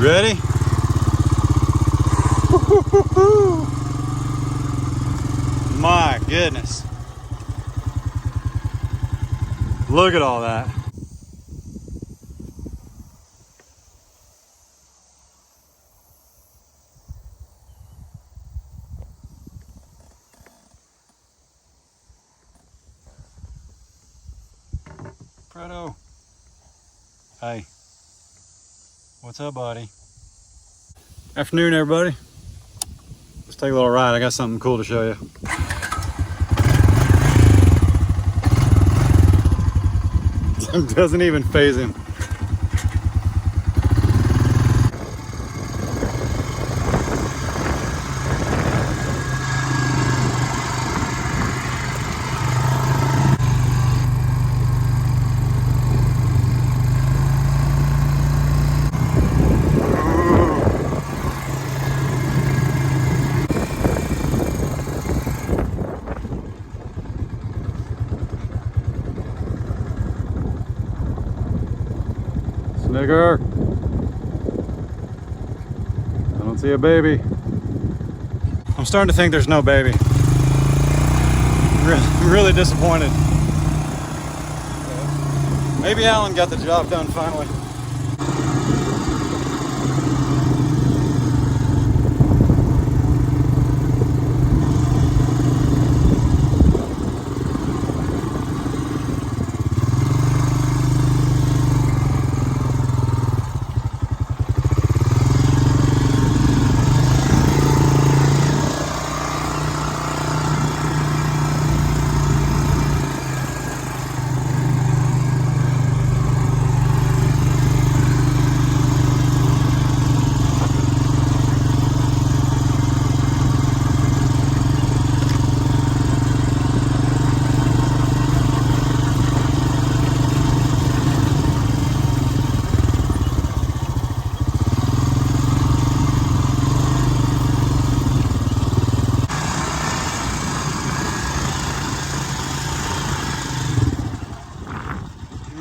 ready? My goodness. Look at all that. Fredo. Hey. What's up, buddy? Afternoon, everybody. Let's take a little ride. I got something cool to show you. It doesn't even faze him. Snicker. I don't see a baby. I'm starting to think there's no baby. Really disappointed. Maybe Alan got the job done finally.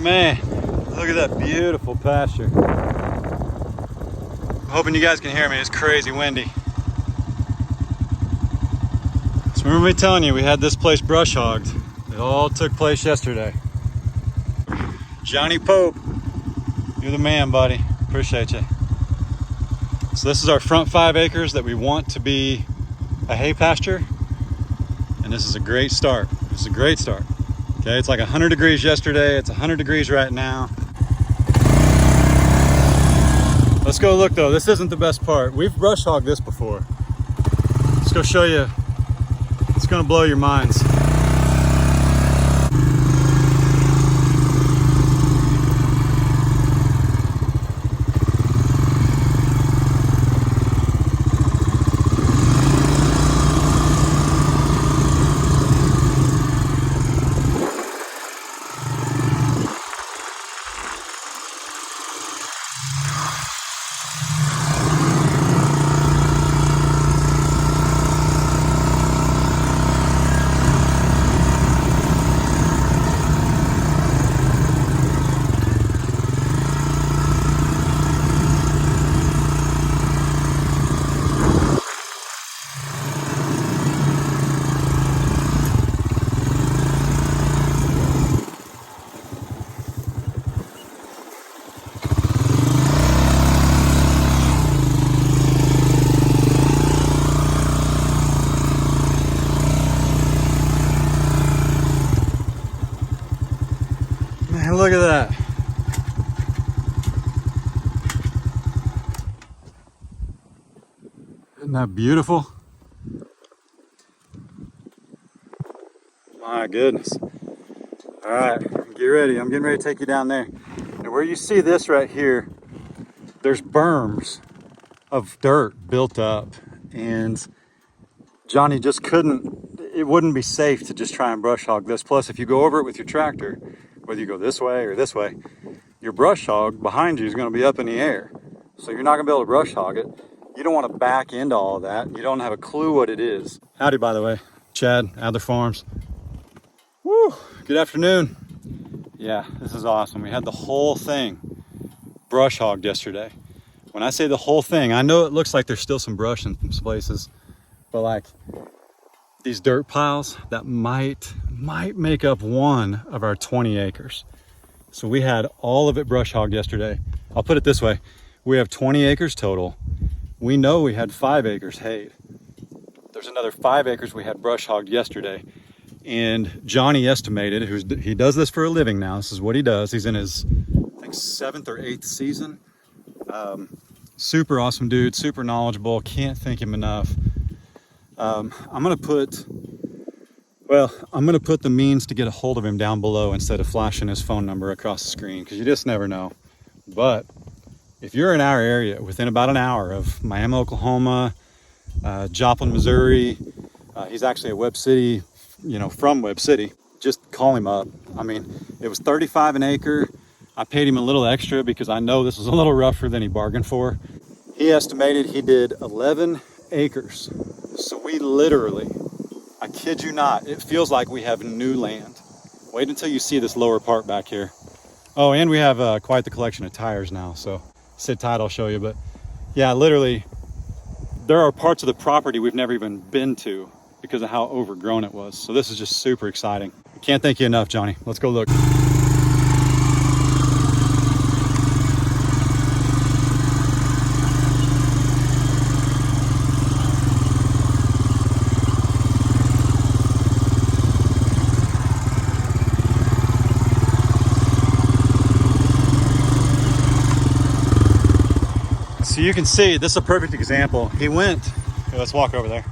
Man, look at that beautiful pasture. I'm hoping you guys can hear me. It's crazy windy. So remember me telling you we had this place brush hogged. It all took place yesterday. Johnny Pope, you're the man, buddy. Appreciate you. So this is our front 5 acres that we want to be a hay pasture. And this is a great start. This is a great start. Okay, it's like 100 degrees yesterday. It's 100 degrees right now. Let's go look though. This isn't the best part. We've brush hogged this before. Let's go show you. It's gonna blow your minds. Man, look at that. Isn't that beautiful? My goodness. All right, get ready. I'm getting ready to take you down there. And where you see this right here, there's berms of dirt built up. And Johnny just couldn't, it wouldn't be safe to just try and brush hog this. Plus, if you go over it with your tractor, whether you go this way or this way, your brush hog behind you is going to be up in the air. So you're not going to be able to brush hog it. You don't want to back into all of that. You don't have a clue what it is. Howdy, by the way. Chad, Adler Farms. Woo, good afternoon. Yeah, this is awesome. We had the whole thing brush hogged yesterday. When I say the whole thing, I know it looks like there's still some brush in some places, but like these dirt piles that might make up one of our 20 acres. So we had all of it brush hogged yesterday. I'll put it this way. We have 20 acres total. We know we had 5 acres hayed. There's another 5 acres we had brush hogged yesterday. And Johnny estimated, he does this for a living now. This is what he does. He's in his, I think, 7th or 8th season. Super awesome dude, super knowledgeable. Can't thank him enough. I'm gonna put the means to get a hold of him down below instead of flashing his phone number across the screen, because you just never know. But if you're in our area, within about an hour of Miami, Oklahoma, Joplin, Missouri, he's actually at Webb City, from Webb City, just call him up. I mean, it was $35 an acre. I paid him a little extra because I know this was a little rougher than he bargained for. He estimated he did 11 acres. So we literally, I kid you not, it feels like we have new land. Wait until you see this lower part back here. Oh, and we have quite the collection of tires now. So sit tight, I'll show you. But yeah, literally, there are parts of the property we've never even been to because of how overgrown it was. So this is just super exciting. I can't thank you enough, Johnny. Let's go look. So you can see, this is a perfect example. He went, here, let's walk over there.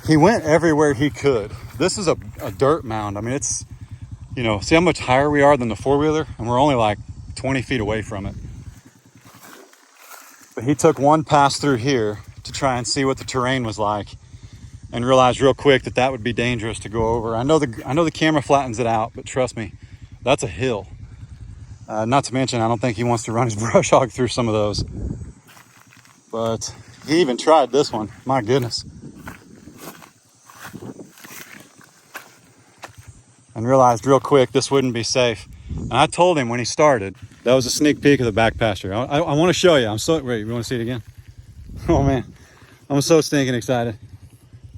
He went everywhere he could. This is a dirt mound. I mean, it's, see how much higher we are than the four-wheeler? And we're only like 20 feet away from it. But he took one pass through here to try and see what the terrain was like and realized real quick that that would be dangerous to go over. I know the camera flattens it out, but trust me, that's a hill. Not to mention, I don't think he wants to run his brush hog through some of those. But he even tried this one. My goodness. And realized real quick this wouldn't be safe. And I told him when he started, that was a sneak peek of the back pasture. I want to show you. Wait, you want to see it again? Oh man, I'm so stinking excited.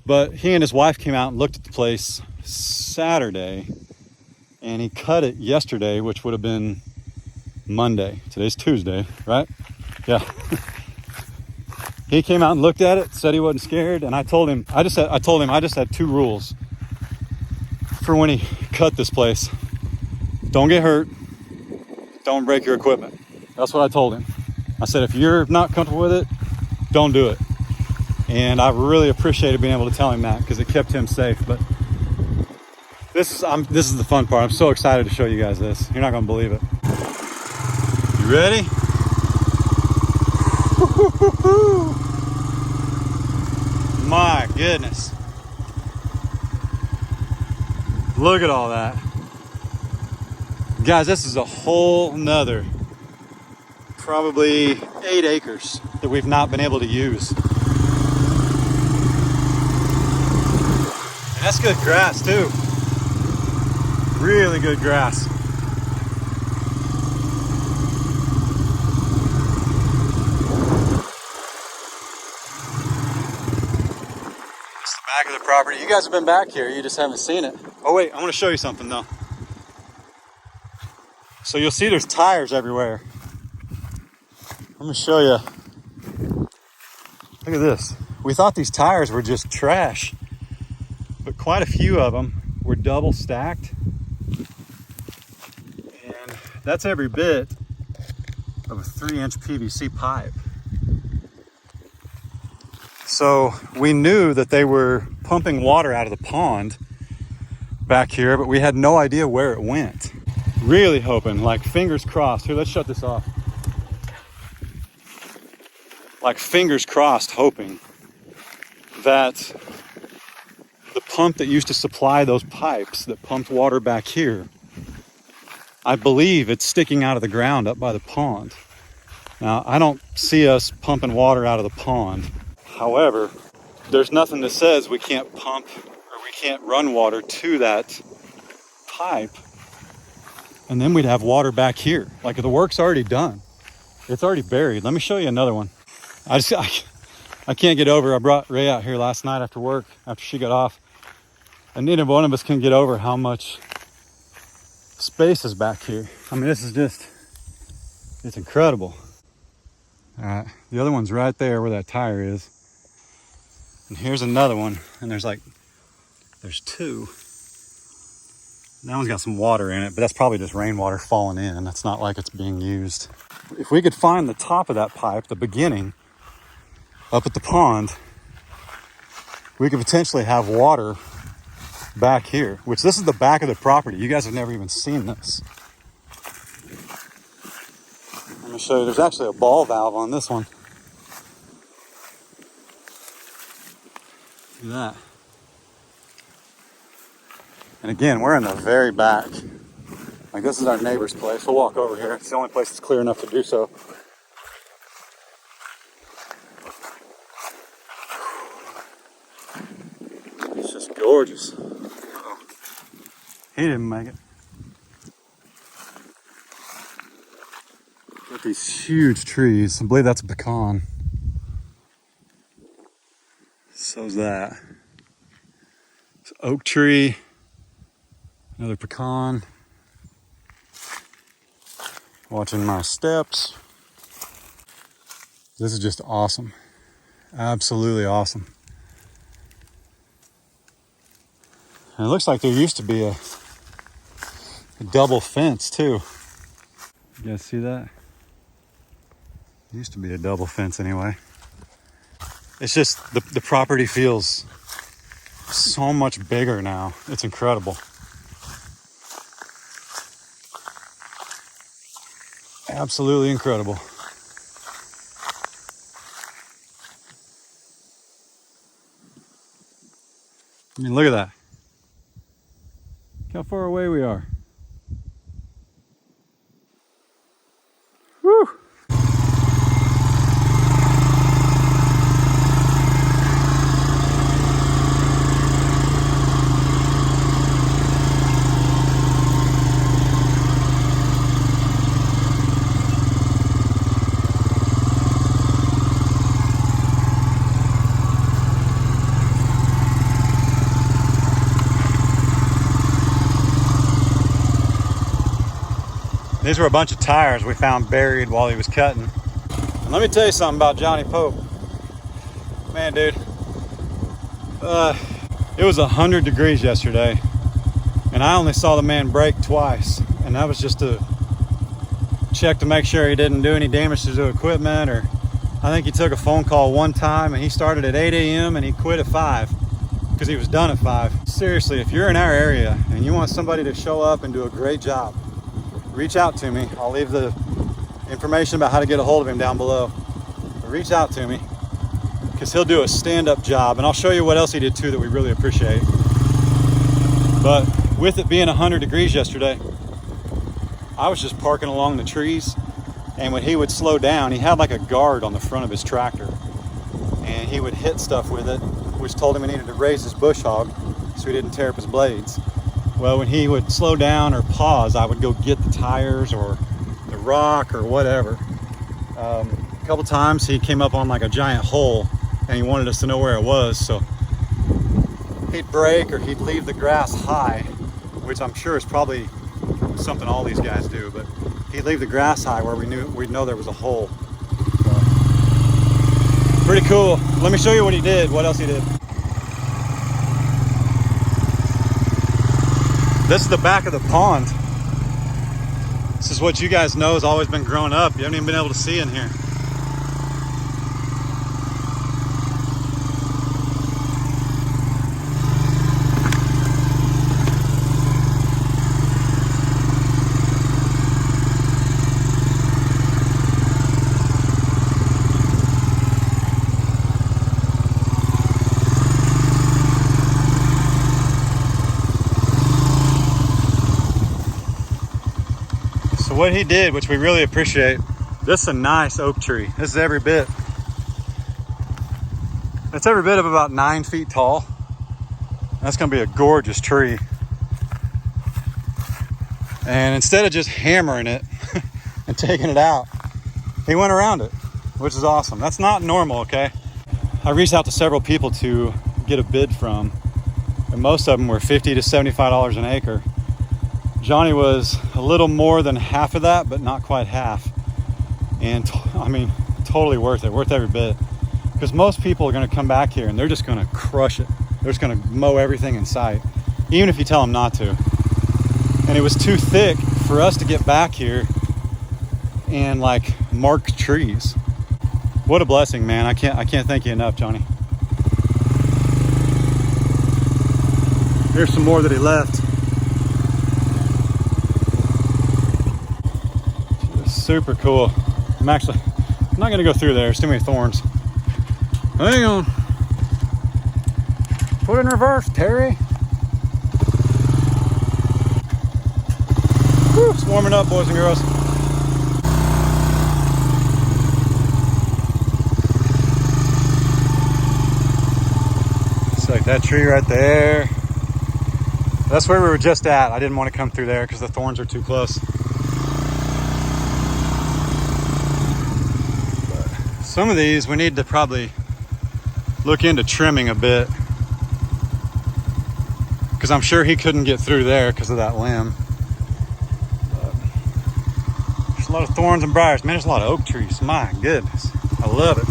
But he and his wife came out and looked at the place Saturday, and he cut it yesterday, which would have been Monday. Today's Tuesday, right? Yeah. He came out and looked at it, said he wasn't scared, and I told him I just had 2 rules for when he cut this place. Don't get hurt, don't break your equipment. That's what I told him. I said, if you're not comfortable with it, don't do it. And I really appreciated being able to tell him that because it kept him safe. But this is the fun part. I'm so excited to show you guys this. You're not gonna believe it. You ready? My goodness. Look at all that. Guys, this is a whole nother, probably 8 acres that we've not been able to use. And that's good grass too. Really good grass. It's the back of the property. You guys have been back here, you just haven't seen it. Oh wait, I want to show you something though. So you'll see there's tires everywhere. Let me show you. Look at this. We thought these tires were just trash, but quite a few of them were double stacked. And that's every bit of a 3-inch PVC pipe. So we knew that they were pumping water out of the pond back here, but we had no idea where it went. Really hoping, like fingers crossed. Here, let's shut this off. Like fingers crossed, hoping that the pump that used to supply those pipes that pumped water back here, I believe it's sticking out of the ground up by the pond. Now, I don't see us pumping water out of the pond. However, there's nothing that says we can't pump or we can't run water to that pipe And then we'd have water back here. Like the work's already done. It's already buried. Let me show you another one. I can't get over. I brought Ray out here last night after work, after she got off. And neither one of us can get over how much space is back here. I mean, this is just, it's incredible. All right, the other one's right there where that tire is. And here's another one, and there's two. That one's got some water in it, but that's probably just rainwater falling in. That's not like it's being used. If we could find the top of that pipe, the beginning, up at the pond, we could potentially have water back here, which this is the back of the property. You guys have never even seen this. Let me show you. There's actually a ball valve on this one. Look at that. And again, we're in the very back. Like, this is our neighbor's place. We'll walk over here. It's the only place that's clear enough to do so. It's just gorgeous. Uh-oh. He didn't make it. Look at these huge trees. I believe that's a pecan. So's that. It's an oak tree. Another pecan. Watching my steps. This is just awesome. Absolutely awesome. And it looks like there used to be a double fence too. You guys see that? It used to be a double fence anyway. It's just the property feels so much bigger now. It's incredible. Absolutely incredible. I mean, look at that. Look how far away we are. Whew. These were a bunch of tires we found buried while he was cutting. And let me tell you something about Johnny Pope. Man, dude, it was 100 degrees yesterday, and I only saw the man brake twice, and that was just to check to make sure he didn't do any damage to the equipment, or I think he took a phone call one time, and he started at 8 a.m. and he quit at 5 because he was done at 5. Seriously, if you're in our area and you want somebody to show up and do a great job, reach out to me. I'll leave the information about how to get a hold of him down below. But reach out to me because he'll do a stand-up job, and I'll show you what else he did too that we really appreciate. But with it being 100 degrees yesterday, I was just parking along the trees, and when he would slow down, he had like a guard on the front of his tractor, and he would hit stuff with it, which told him he needed to raise his bush hog so he didn't tear up his blades. Well, when he would slow down or pause, I would go get the tires or the rock or whatever. A couple times he came up on like a giant hole and he wanted us to know where it was, so he'd brake or he'd leave the grass high, which I'm sure is probably something all these guys do, but he'd leave the grass high where we'd know there was a hole. So, pretty cool. Let me show you what he did, what else he did. This is the back of the pond. This is what you guys know has always been growing up. You haven't even been able to see in here. What he did, which we really appreciate, this is a nice oak tree. This is every bit. It's every bit of about 9 feet tall. That's gonna be a gorgeous tree. And instead of just hammering it and taking it out, he went around it, which is awesome. That's not normal, okay? I reached out to several people to get a bid from, and most of them were $50 to $75 an acre. Johnny was a little more than half of that, but not quite half. And I mean, totally worth it, worth every bit. Because most people are gonna come back here and they're just gonna crush it. They're just gonna mow everything in sight, even if you tell them not to. And it was too thick for us to get back here and like mark trees. What a blessing, man. I can't thank you enough, Johnny. Here's some more that he left. Super cool. I'm not gonna go through there. There's too many thorns. Hang on. Put it in reverse, Terry. Whew, it's warming up, boys and girls. It's like that tree right there. That's where we were just at. I didn't want to come through there because the thorns are too close. But some of these we need to probably look into trimming a bit, because I'm sure he couldn't get through there because of that limb. But there's a lot of thorns and briars. Man, there's a lot of oak trees. My goodness, I love it.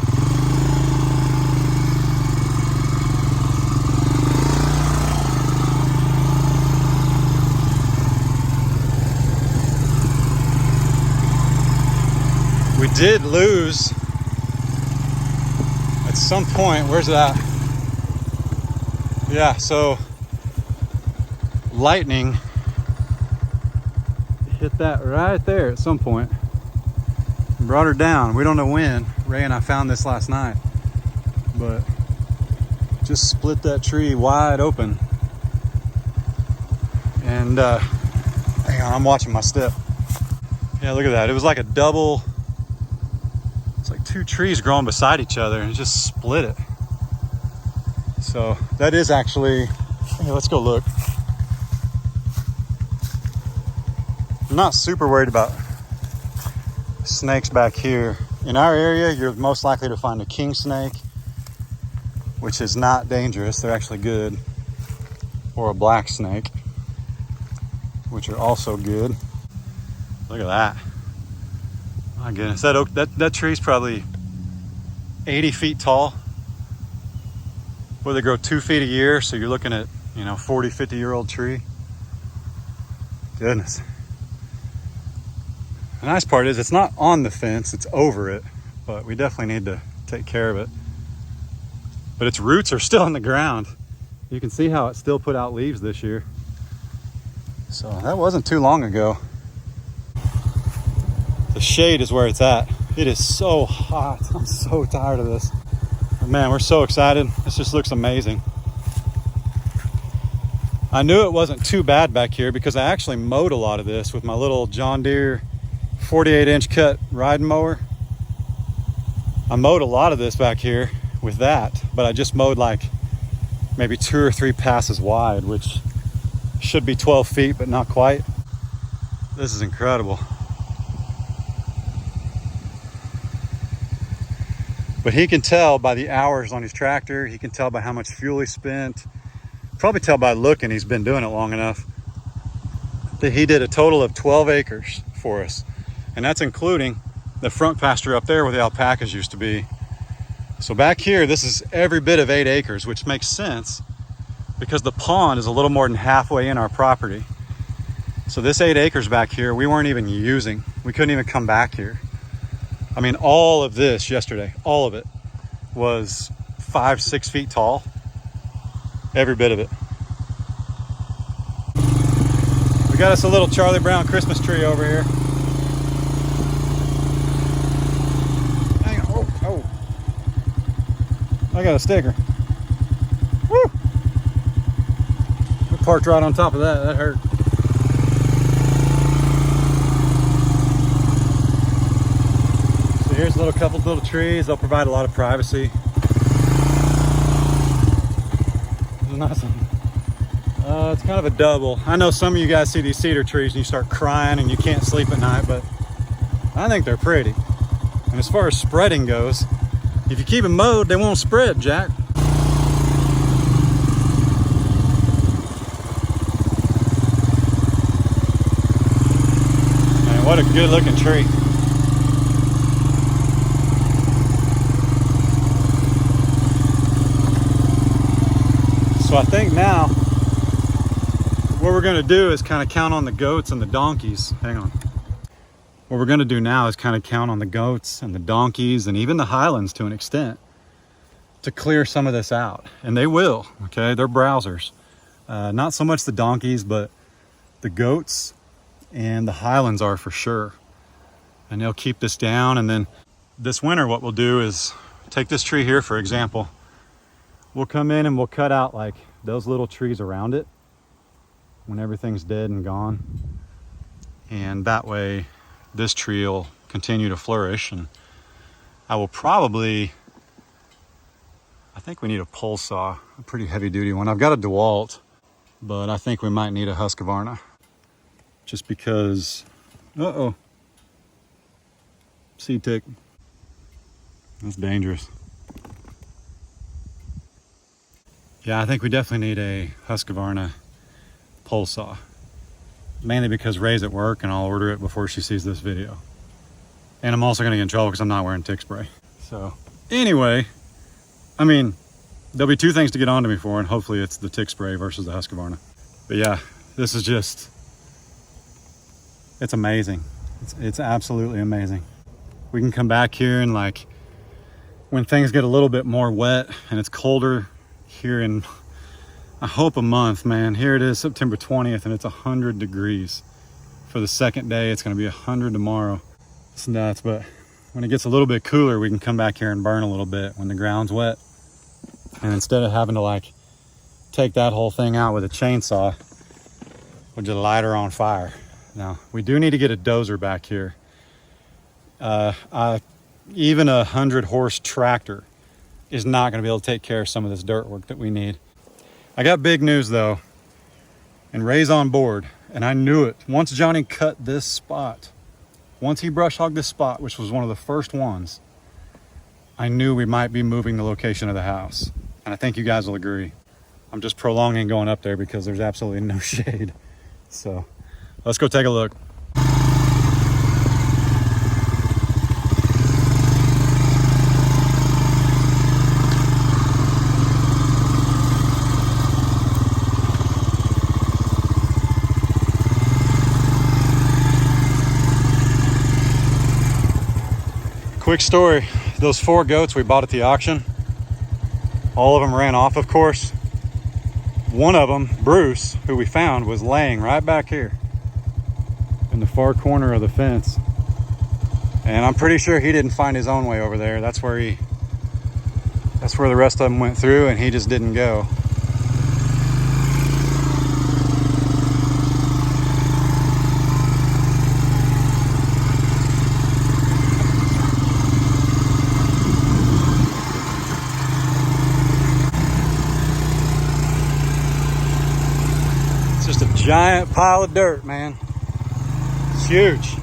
We did lose at some point. Where's that? Yeah, so lightning hit that right there at some point. Brought her down. We don't know when. Ray and I found this last night, but just split that tree wide open. And hang on, I'm watching my step. Yeah, look at that. It was like a double. Like two trees growing beside each other and just split it. So that is actually, hey, let's go look. I'm not super worried about snakes back here. In our area, you're most likely to find a king snake, which is not dangerous. They're actually good. Or a black snake, which are also good. Look at that. My goodness, that oak, that tree's probably 80 feet tall. Well, they grow 2 feet a year, so you're looking at, 40, 50-year-old tree. Goodness. The nice part is it's not on the fence, it's over it, but we definitely need to take care of it. But its roots are still in the ground. You can see how it still put out leaves this year. So that wasn't too long ago. The shade is where it's at. It is so hot. I'm so tired of this. But man, we're so excited. This just looks amazing. I knew it wasn't too bad back here because I actually mowed a lot of this with my little John Deere 48-inch cut riding mower. I mowed a lot of this back here with that, but I just mowed like maybe 2 or 3 passes wide, which should be 12 feet, but not quite. This is incredible. But he can tell by the hours on his tractor. He can tell by how much fuel he spent. Probably tell by looking, he's been doing it long enough, that he did a total of 12 acres for us. And that's including the front pasture up there where the alpacas used to be. So back here, this is every bit of 8 acres, which makes sense because the pond is a little more than halfway in our property. So this 8 acres back here, we weren't even using. We couldn't even come back here. I mean, all of this yesterday, all of it was 5-6 feet tall. Every bit of it. We got us a little Charlie Brown Christmas tree over here. Hang on. Oh. I got a sticker. Woo! We parked right on top of that. That hurt. Here's a couple little trees. They'll provide a lot of privacy. Nice one. It's kind of a double. I know some of you guys see these cedar trees and you start crying and you can't sleep at night, but I think they're pretty. And as far as spreading goes, if you keep them mowed, they won't spread, Jack. Man, what a good looking tree. So I think now what we're gonna do is kind of count on the goats and the donkeys. Hang on. What we're gonna do now is kind of count on the goats and the donkeys and even the highlands to an extent to clear some of this out. And they will, okay? They're browsers. Not so much the donkeys, but the goats and the highlands are for sure. And they'll keep this down. And then this winter, what we'll do is take this tree here, for example. We'll come in and we'll cut out like those little trees around it when everything's dead and gone. And that way this tree will continue to flourish. And I will probably, I think we need a pole saw, a pretty heavy duty one. I've got a DeWalt, but I think we might need a Husqvarna just because, uh-oh, seed tick. That's dangerous. Yeah, I think we definitely need a Husqvarna pole saw. Mainly because Ray's at work and I'll order it before she sees this video. And I'm also gonna get in trouble because I'm not wearing tick spray. So anyway, I mean, there'll be two things to get onto me for, and hopefully it's the tick spray versus the Husqvarna. But yeah, this is just, it's amazing. It's absolutely amazing. We can come back here and like, when things get a little bit more wet and it's colder here in, I hope a month, man. Here it is, September 20th, and it's 100 degrees. For the second day, it's gonna be 100 tomorrow. It's nuts, but when it gets a little bit cooler, we can come back here and burn a little bit when the ground's wet. And instead of having to like take that whole thing out with a chainsaw, we'll just light her on fire. Now, we do need to get a dozer back here. Even a 100-horse tractor is not gonna be able to take care of some of this dirt work that we need. I got big news though, and Ray's on board, and I knew it. Once Johnny cut this spot, once he brush hogged this spot, which was one of the first ones, I knew we might be moving the location of the house. And I think you guys will agree. I'm just prolonging going up there because there's absolutely no shade. So let's go take a look. Quick story, those 4 goats we bought at the auction, all of them ran off, of course. One of them, Bruce, who we found, was laying right back here in the far corner of the fence. And I'm pretty sure he didn't find his own way over there. That's where the rest of them went through, and he just didn't go. Giant pile of dirt, man. It's huge.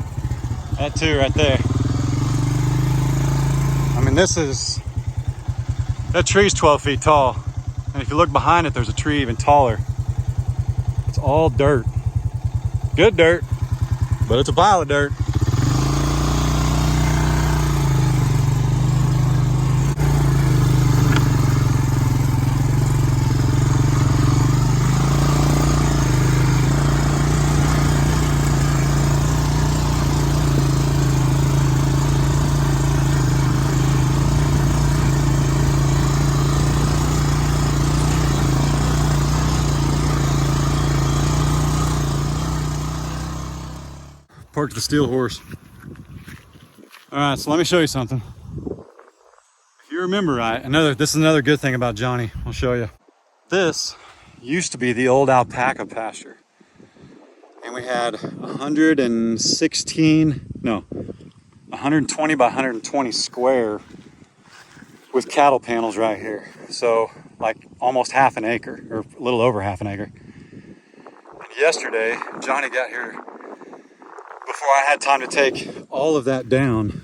That too right there. I mean, that tree's 12 feet tall. And if you look behind it, there's a tree even taller. It's all dirt. Good dirt, but it's a pile of dirt. Parked the steel horse. All right, so let me show you something. If you remember right, this is another good thing about Johnny. I'll show you. This used to be the old alpaca pasture. And we had 120 by 120 square with cattle panels right here. So like almost half an acre, or a little over half an acre. yesterday, Johnny got here before I had time to take all of that down.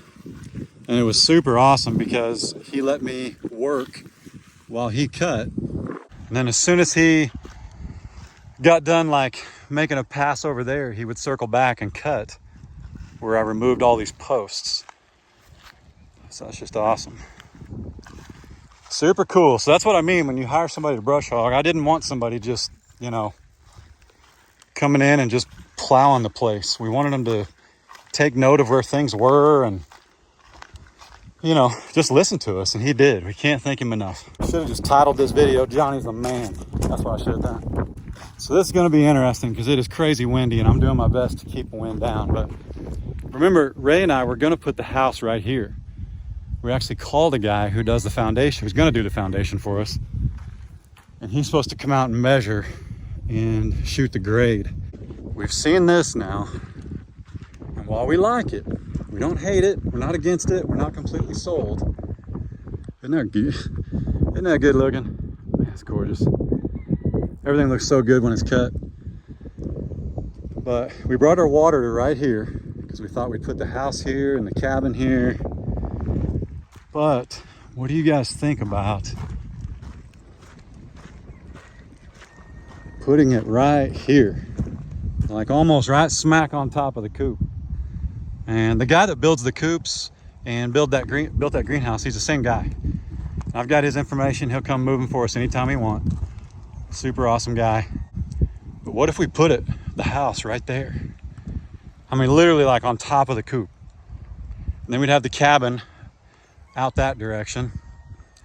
And it was super awesome because he let me work while he cut. And then as soon as he got done like making a pass over there, he would circle back and cut where I removed all these posts. So that's just awesome. Super cool. So that's what I mean when you hire somebody to brush hog. I didn't want somebody just, you know, coming in and just plowing the place. We wanted them to take note of where things were and, you know, just listen to us, and he did. We can't thank him enough. I should have just titled this video, Johnny's the Man. That's what I should have done. So this is going to be interesting because it is crazy windy, and I'm doing my best to keep the wind down. But remember, Ray and I were going to put the house right here. We actually called a guy who does the foundation, who's going to do the foundation for us. And he's supposed to come out and measure and shoot the grade. We've seen this now, and while we like it, we don't hate it, we're not against it, we're not completely sold. Isn't that good? Isn't that good looking? Man, it's gorgeous. Everything looks so good when it's cut. But we brought our water to right here because we thought we'd put the house here and the cabin here. But what do you guys think about putting it right here? Like almost right smack on top of the coop. And the guy that builds the coops and built that greenhouse, he's the same guy. I've got his information. He'll come moving for us anytime he wants. Super awesome guy. But what if we put the house right there? I mean, literally like on top of the coop. And then we'd have the cabin out that direction.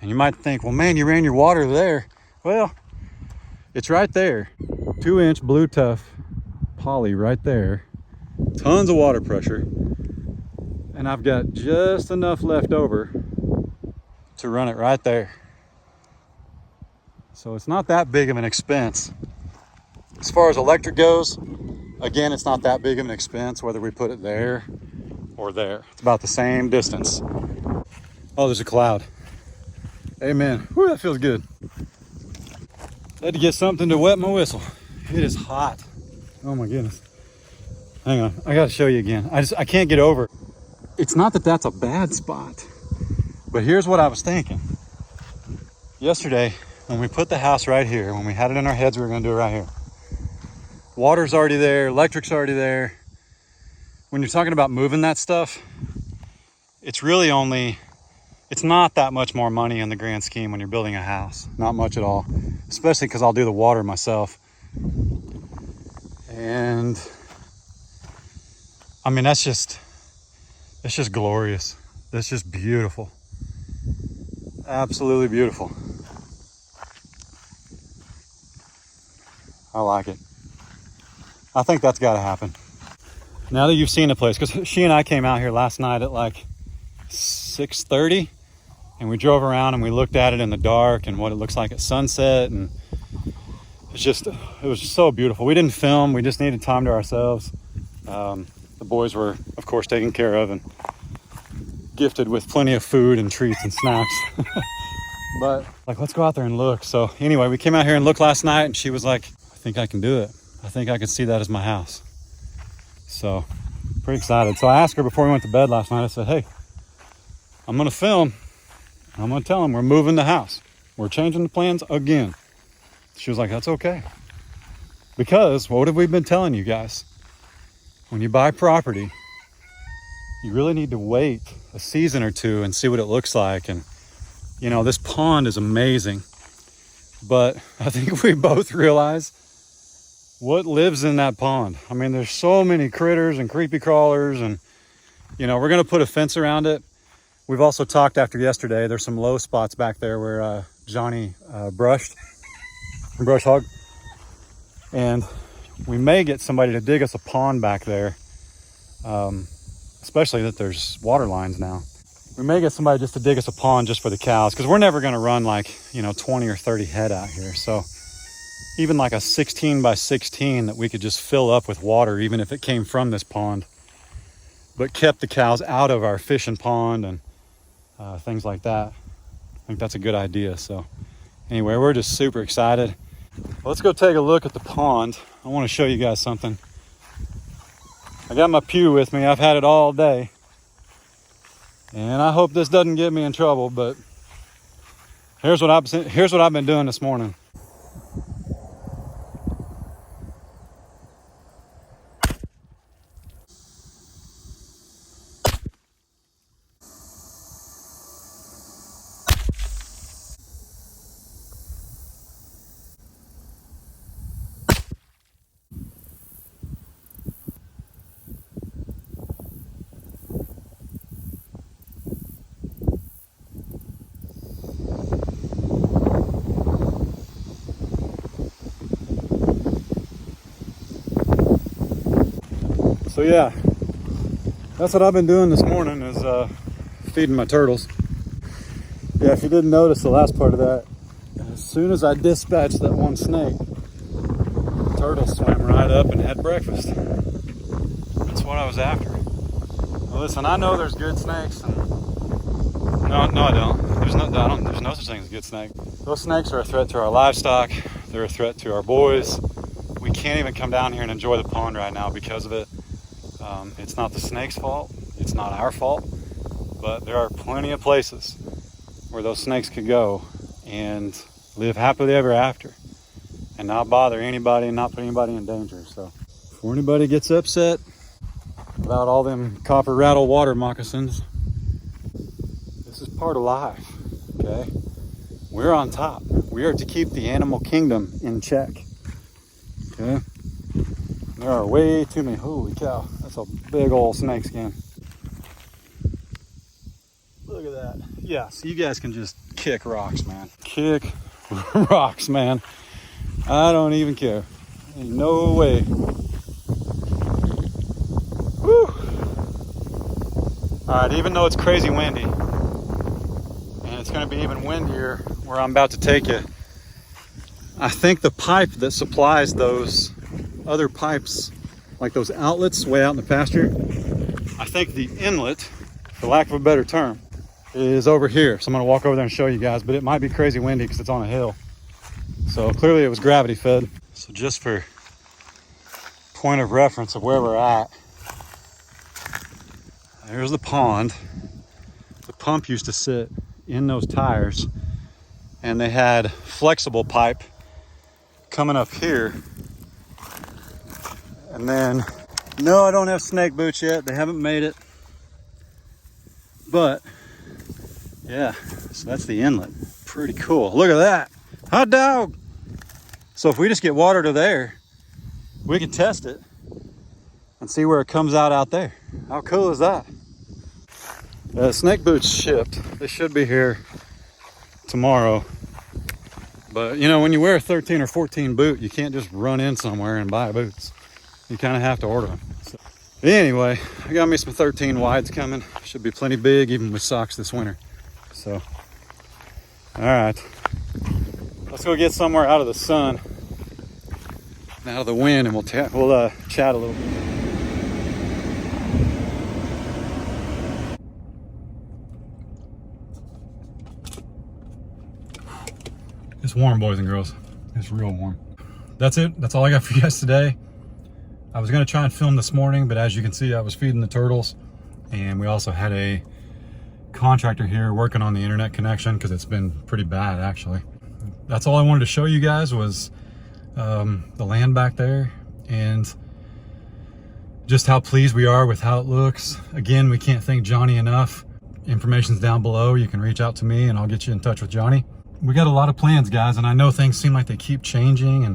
And you might think, well, man, you ran your water there. Well, it's right there. 2-inch blue tough poly right there. Tons of water pressure. And I've got just enough left over to run it right there. So it's not that big of an expense. As far as electric goes, again, it's not that big of an expense whether we put it there or there. It's about the same distance. Oh, there's a cloud. Amen. Whew, that feels good. Had to get something to wet my whistle. It is hot. Oh my goodness. Hang on, I gotta show you again. I can't get over it. It's not that that's a bad spot, but here's what I was thinking. Yesterday, when we put the house right here, when we had it in our heads, we were gonna do it right here. Water's already there, electric's already there. When you're talking about moving that stuff, it's not that much more money in the grand scheme when you're building a house. Not much at all, especially because I'll do the water myself. And I mean, it's just glorious. That's just beautiful. Absolutely beautiful. I like it. I think that's got to happen. Now that you've seen the place, because she and I came out here last night at like 6:30, and we drove around and we looked at it in the dark and what it looks like at sunset, and it was just so beautiful. We didn't film, we just needed time to ourselves. The boys were, of course, taken care of and gifted with plenty of food and treats and snacks. But like, let's go out there and look. So anyway, we came out here and looked last night, and she was like, I think I can do it. I think I could see that as my house. So pretty excited. So I asked her before we went to bed last night, I said, hey, I'm gonna film. I'm gonna tell them we're moving the house. We're changing the plans again. She was like, that's okay. Because what have we been telling you guys? When you buy property, you really need to wait a season or two and see what it looks like. And, you know, this pond is amazing. But I think we both realize what lives in that pond. I mean, there's so many critters and creepy crawlers, and, you know, we're going to put a fence around it. We've also talked after yesterday, there's some low spots back there where Johnny brush hog. And we may get somebody to dig us a pond back there, especially that there's water lines now. We may get somebody just to dig us a pond just for the cows, because we're never going to run like, you know, 20 or 30 head out here. So even like a 16 by 16 that we could just fill up with water, even if it came from this pond, but kept the cows out of our fishing pond and things like that. I think that's a good idea. So anyway, we're just super excited. Let's go take a look at the pond. I want to show you guys something. I got my pew with me. I've had it all day. And I hope this doesn't get me in trouble, but here's what I've been doing this morning. So yeah, that's what I've been doing this morning, is feeding my turtles. Yeah, if you didn't notice the last part of that, as soon as I dispatched that one snake, the turtle swam right up and had breakfast. That's what I was after. Well, listen, I know there's good snakes. And no, I don't. There's no such thing as a good snake. Those snakes are a threat to our livestock. They're a threat to our boys. We can't even come down here and enjoy the pond right now because of it. It's not the snake's fault. It's not our fault. But there are plenty of places where those snakes could go and live happily ever after and not bother anybody and not put anybody in danger. So before anybody gets upset about all them copper rattle water moccasins, this is part of life, okay? We're on top. We are to keep the animal kingdom in check, okay? There are way too many. Holy cow, that's a big old snake skin. Look at that. Yeah, so you guys can just kick rocks, man. Kick rocks, man. I don't even care. Ain't no way. Whew. All right, even though it's crazy windy, and it's gonna be even windier where I'm about to take you, I think the pipe that supplies those other pipes, like those outlets way out in the pasture, I think the inlet, for lack of a better term, is over here. So I'm gonna walk over there and show you guys, but it might be crazy windy because it's on a hill. So clearly it was gravity fed. So just for point of reference of where we're at, there's the pond. The pump used to sit in those tires, and they had flexible pipe coming up here. And then, no, I don't have snake boots yet. They haven't made it. But yeah, so that's the inlet. Pretty cool. Look at that. Hot dog. So if we just get water to there, we can test it and see where it comes out there. How cool is that? Snake boots shipped. They should be here tomorrow. But you know, when you wear a 13 or 14 boot, you can't just run in somewhere and buy boots. You kind of have to order them. So, anyway, I got me some 13 wides coming. Should be plenty big, even with socks this winter. So, all right, let's go get somewhere out of the sun, and out of the wind, and we'll chat a little bit. It's warm, boys and girls. It's real warm. That's it. That's all I got for you guys today. I was going to try and film this morning, but as you can see, I was feeding the turtles, and we also had a contractor here working on the internet connection because it's been pretty bad, actually. That's all I wanted to show you guys was the land back there and just how pleased we are with how it looks. Again, we can't thank Johnny enough. Information's down below. You can reach out to me and I'll get you in touch with Johnny. We got a lot of plans, guys, and I know things seem like they keep changing,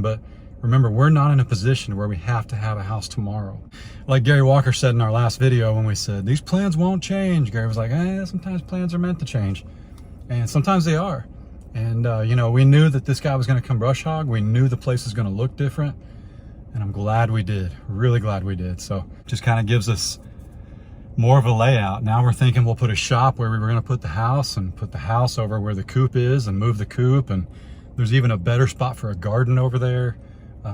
but remember, we're not in a position where we have to have a house tomorrow. Like Gary Walker said in our last video when we said, these plans won't change. Gary was like, sometimes plans are meant to change. And sometimes they are. And, you know, we knew that this guy was going to come brush hog. We knew the place was going to look different. And I'm glad we did. Really glad we did. So just kind of gives us more of a layout. Now we're thinking we'll put a shop where we were going to put the house, and put the house over where the coop is and move the coop. And there's even a better spot for a garden over there.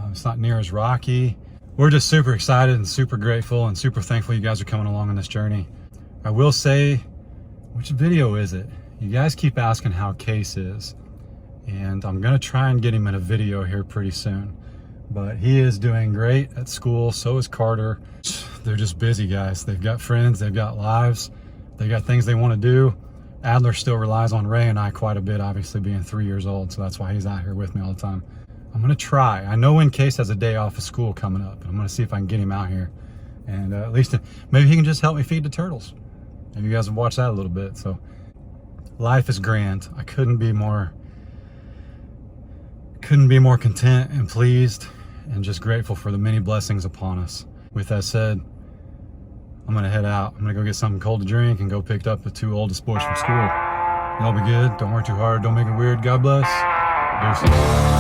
It's not near as rocky. We're just super excited and super grateful and super thankful you guys are coming along on this journey. I will say, which video is it? You guys keep asking how Case is, and I'm gonna try and get him in a video here pretty soon. But he is doing great at school. So is Carter. They're just busy guys. They've got friends, they've got lives, they got things they want to do. Adler still relies on Ray and I quite a bit, obviously being 3 years old. So that's why he's out here with me all the time. I'm gonna try. I know when Case has a day off of school coming up. I'm gonna see if I can get him out here. And at least maybe he can just help me feed the turtles. And you guys have watched that a little bit. So life is grand. I couldn't be more content and pleased and just grateful for the many blessings upon us. With that said, I'm gonna head out. I'm gonna go get something cold to drink and go pick up the 2 oldest boys from school. Y'all be good. Don't work too hard. Don't make it weird. God bless. Deuces.